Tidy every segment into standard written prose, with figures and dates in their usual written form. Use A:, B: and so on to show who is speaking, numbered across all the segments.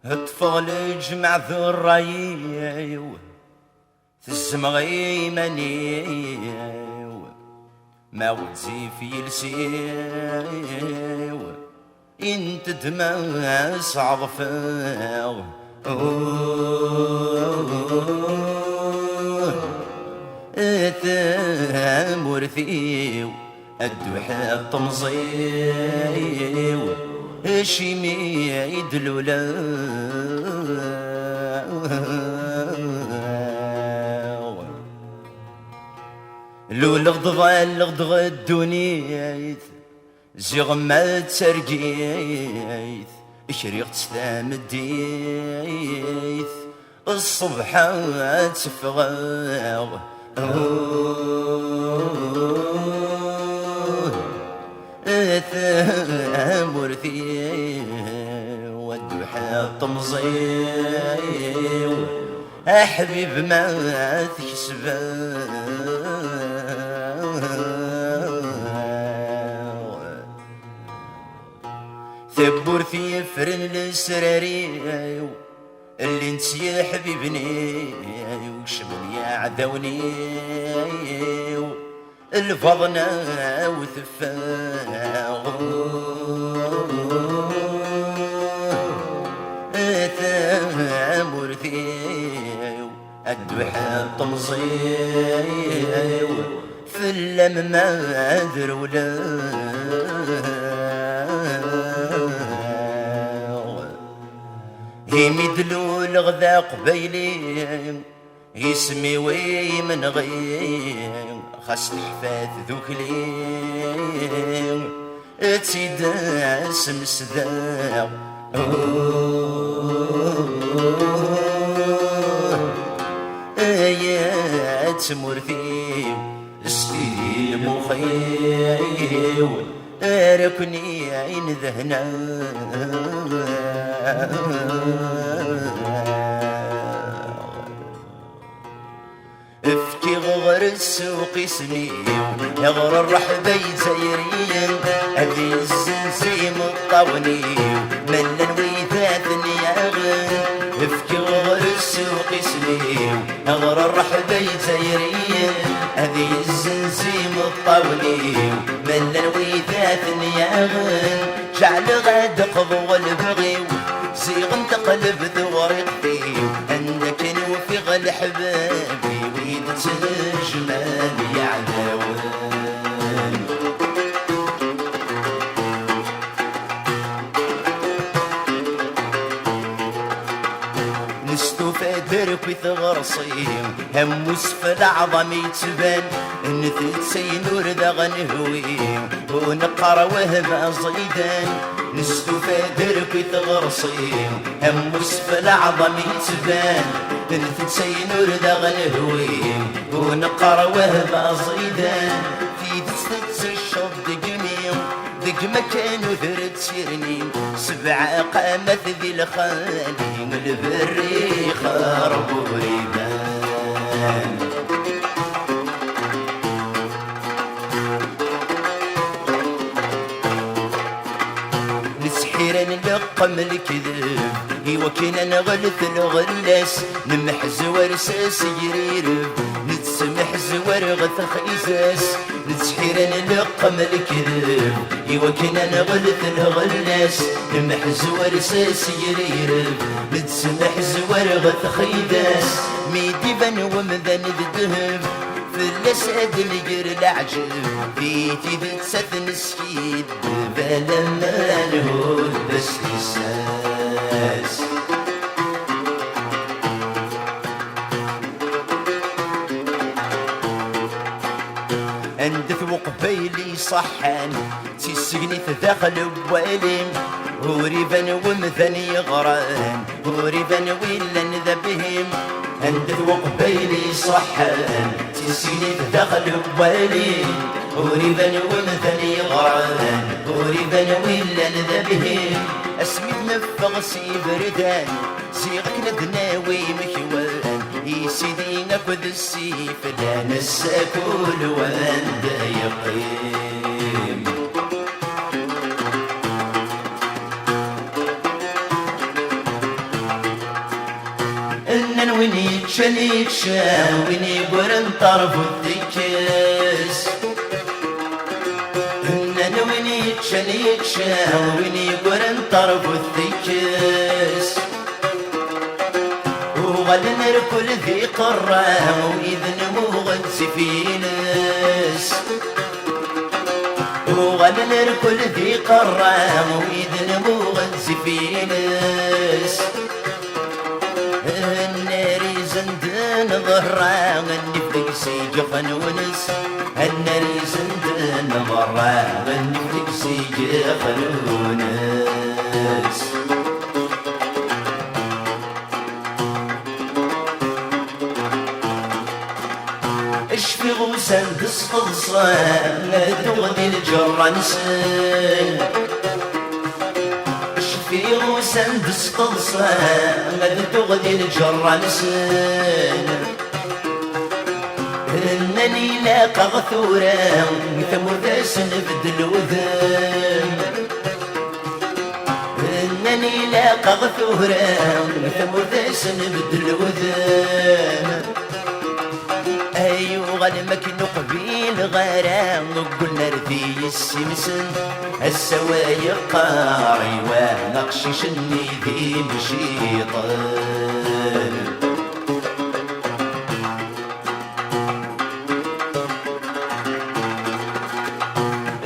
A: الطفل جمع ذرايو تزمغي منيو ما وزي في يلسيو انت دماء صعب فاو ثامر ثيو الدوحة طمزيو شيمي يدلولا لو لغضغ الدنيا زيغ ما تسرقيث شريق تسلام الديث الصبح تفغاغ ثامر ثيو والدوحة طمزيو حبيب ما تكسباو ثبور في فرن السراريو اللي انت يا حبيبني وشبن يا عذوني الفضنا وثفاغ ثامر ثيو الدوحة طمزيو في اللم ما درولا يمدلو الغذا قبيلي يسمي وي من غير خاص الحفاظ ذوكلي تيداس مسداو يا تمرثيو سديدي مخيو ركني عين ذهنا افكي غغر السوق اسميو يغر الرحبة يزيرين هذي الزنزيم الطونيو ملن ويثاث نياغن افكي غغر السوق اسميو يغر الرحبة يزيرين هذي الزنزيم الطونيو ملن ويثاث نياغن جعل غاد قضو البغيو زيغ تقلب ثوري قفيو عندك نوفي غل حبابي ويد تجمال يا عداوان نستفادر في ثغرصيم هموس في العظم يتبان نثل سينور ذا غنهويم ونقر وهب زيدان نستفادر في ثغرصيم هموس في العظم يتبان نثل سينور ذا غنهويم ونقر وهب زيدان في دستة الشرط جميل ذق مكان وثرت سيرني سبع قامت ذي الخالي والبري خرب وريبان نسحير نلقم الكذب يوكينا نغلث الغلاس نمحز ورساس يريرب نتسمح زوار غث خيزاس نسحير نلقم الكذب يوكينا نغلث الغلاس نمحز ورساس يريرب نتسمح زوار غث خيداس ميدي بن ومذن الذهب في الاسد الجر العجب في تيد سث نسكيد بلا مالهود بس إحساس اندث وقبيلي صحان تسقني تداخل بواليم وريبان ومثن يغران وريبان ويلا نذبهم أندث وقبيلي صحان تنسيني داخل بوالي وريبا ومثل يغران وريبا ولا نذبهين اسمي نفغسي بردان زيغك ندناوي مكوان يسيدي ناخذ السيف لا نساكل وانت يقيم إنن ويني تشنيك شا ويني برن طرف الدكاس إنن ويني تشنيك شا ويني برن طرف الدكاس وغل نركل ذي قرة وإذن مغنس في ناس وغل نركل ذي قرة وإذن مغنس في ناس الناري زندان ضرع غني فلقسي جفن ونس الناري زندان ضرع غني فلقسي جفن ونس اشفي غوسان قصقصان تغني الجرة نسان في غوسان دسقلصان غد تغدي الجرة نسان إنني لاقى غثورا ثمر ذاس نبدل وذام إنني لاقى غثورا ثمر ذاس نبدل وذام أيو غلمك نقبيل غرام قلنا رثي السمسن السوايق قاري ونقشش النيذي بشيطان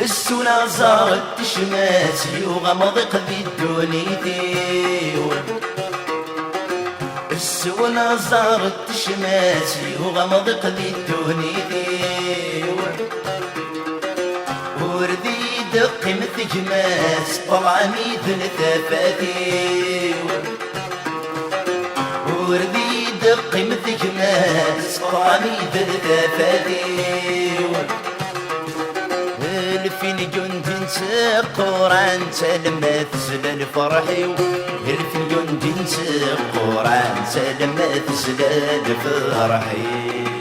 A: السونا زارت تشمات يغمض قذي الدونيتيون السونا زارت تشمات يغمض قذي الدونيتيون وردي دقي مثجمات طلع مثل ثفاتيون وردي دقي مثجمات طلع مثل ثفاتيون الفين جند قران سلمة تسلل فرحي الفين جند قران سلمة تسلل فرحي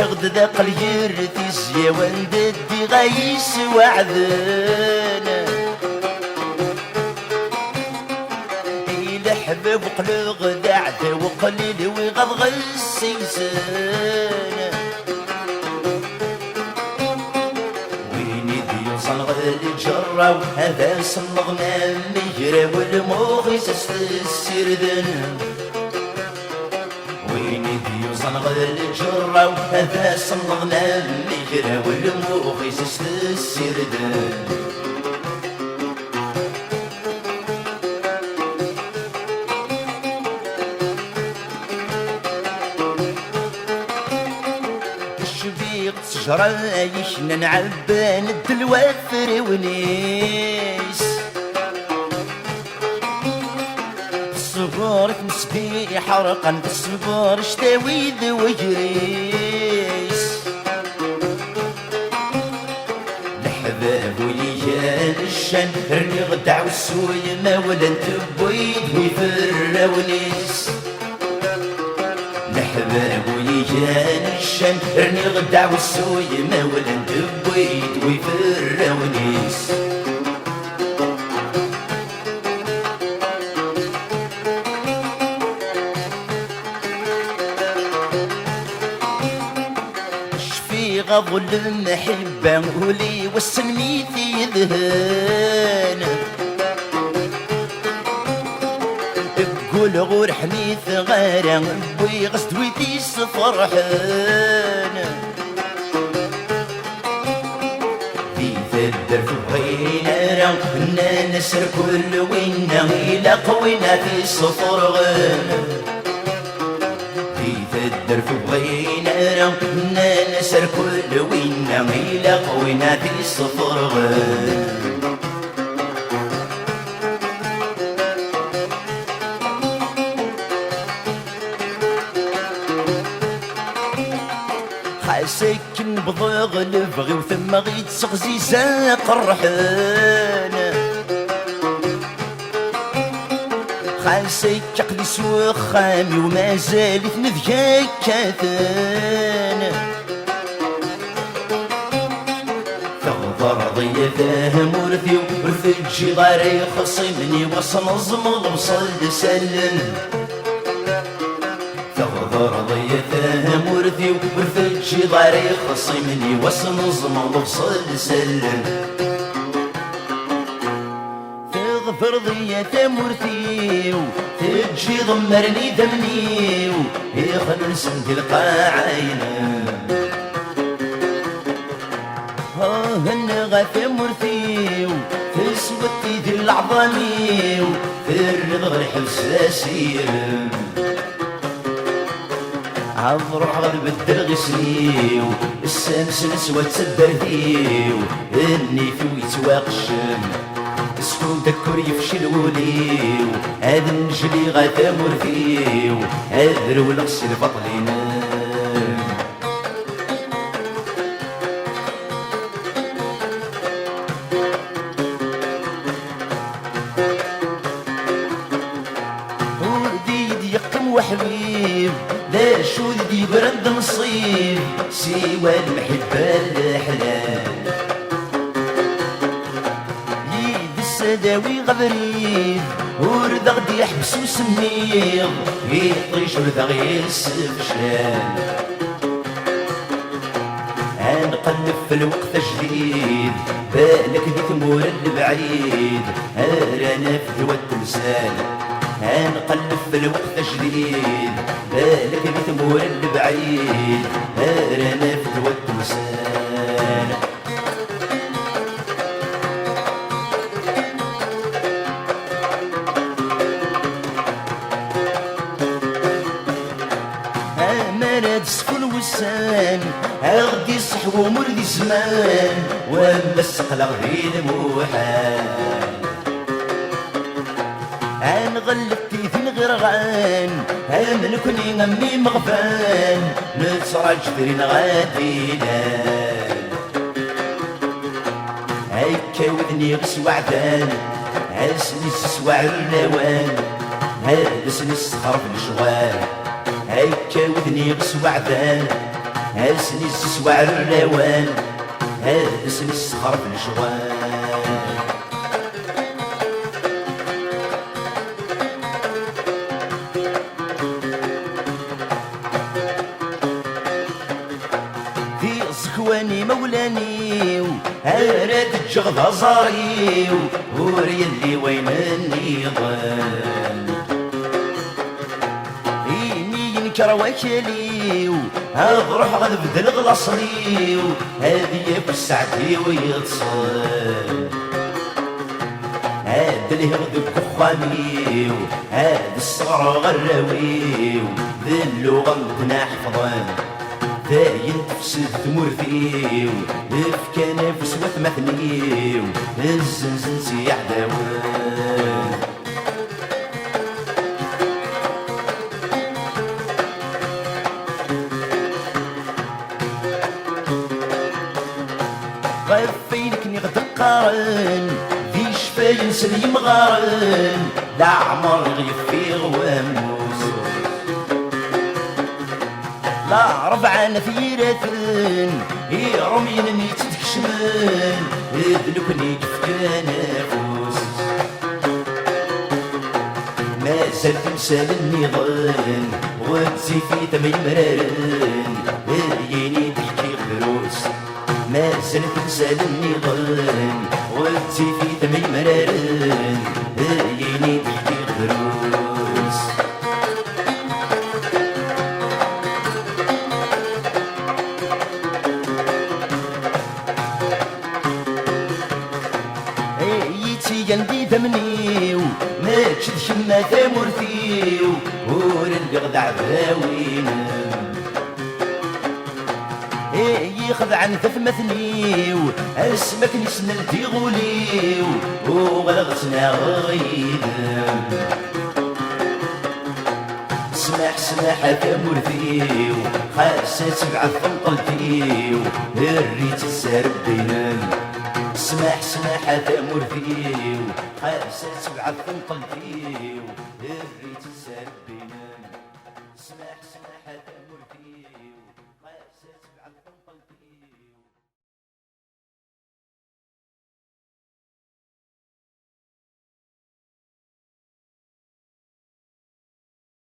A: حقد ذاق اليرث الزيوان ددي غيس وعذنا إلى حباب وقلوغ دعته وقليل ويغضغ السيسان وين يوصل غير الجرة وهذا صنغنا المجرى والموغيس السردن صنغ الجرة وهذا صنغنا المجرى والموغيس السردان الشبيق شجرة يشنا نعبان الدلوافر ونيس الصبور تمسبي حرقا الصبور اشتاوي ذو وجريس الحباب وليان الشن رني غدع والسوي ما ولا نتبويد ويفر ونيس الحباب وليان الشن رني غدع والسوي ما ولا نتبويد ويفر ونيس غضل المحبة ولي والسنميتي يذهان بقول غور حميث غارة بوي غسد ويتيس فرحان في ثدر في بغينا إنا نسر كل وينا إلى قوينا في صفرغان في ثدر في بغينا إنا نسر كل وينا إلا قوينا في الصفر غير ساكن بضاغ البغي وثم غيت سقزي ساق الرحان خاصك عقلي سوا خامي وما زالت نذكاك كاثان تغضر ضيفاه مرثي ورث الجدار يخصمني وصنظم وصل سلم تغضر ضيفاه مرثي ورث الجدار يخصمني وصنظم وصل سلم تغفر ضيفاه مرثي تجي ضمرني دمني يخل نسم تلقى عينا هالنغاث مرثي تسوتي ذي العظامي فرغ الحبس اسير عضروح غد بدل غسلي السمس نسوى تسدر فيه اني في ويتواقشم سكون دكر يفشل وليو هذا النجلي غاتا مرثيو هذا رولغس البطلين ودي يقم وحبيب لا شو دي برد نصيب سوى المحبة الأحلام داوي غبريد ورد غدي يحبس وسميض يطيش ورد يسف شان هنقلب في الوقت جديد بالك ذي تمور البعيد رانا في ذوى التمثال هنقلب في الوقت جديد بالك ذي تمور البعيد رانا في ذوى التمثال مراد سكن وسان أغدي صحو ومردي زمان وما السقلا غدي الموحان غلبتي في الغرغان من كوني غمي مغفان نتصرى جدرين غاديلان هيكا وذني غس وعدان هاسني سسوع الروان هاسني السخر في الجوال هيكا وذني غس وعدان هاسني السسوع الروان هاسني السخر في الجوال زكواني مولاني هارات الجغض زاري وري اللي وين النضال إيمي ينكر وكلي هضروح غنبدل غلاصلي هذي بسعتي ويتصل هاد الهغد بكخاني هاد الصغر غراوي ذي اللغة مدنا حفظان داين تفسد ثمورثيو إفكا نفس وثمثنيو الزنزن سيح داوان غفينك نغد قارن ذي شفاين سليم غارن لا عمر غيفي غواموس لا ربعان ثيرتن رمين نيتكشمن ذلكني كفكا نفوس ما زال تمثال النظام وتزي في تمي مرارن يني تحكي خروس ما زال تمثال النظام وتزي في تمي مرارن يني تحكي خروس يندي ثمنيو ما تشدش ما ثمرتيو ور البغد عباوين يخضع ثمثنيو اسمك نسنلتي غوليو وغلغتنا غيدم سماح تمرثيو خاصة سبعة فنطلتيو الريت السرب بينن سماح تمرثيو خاصة سبعة فنطلتيو الريت السرب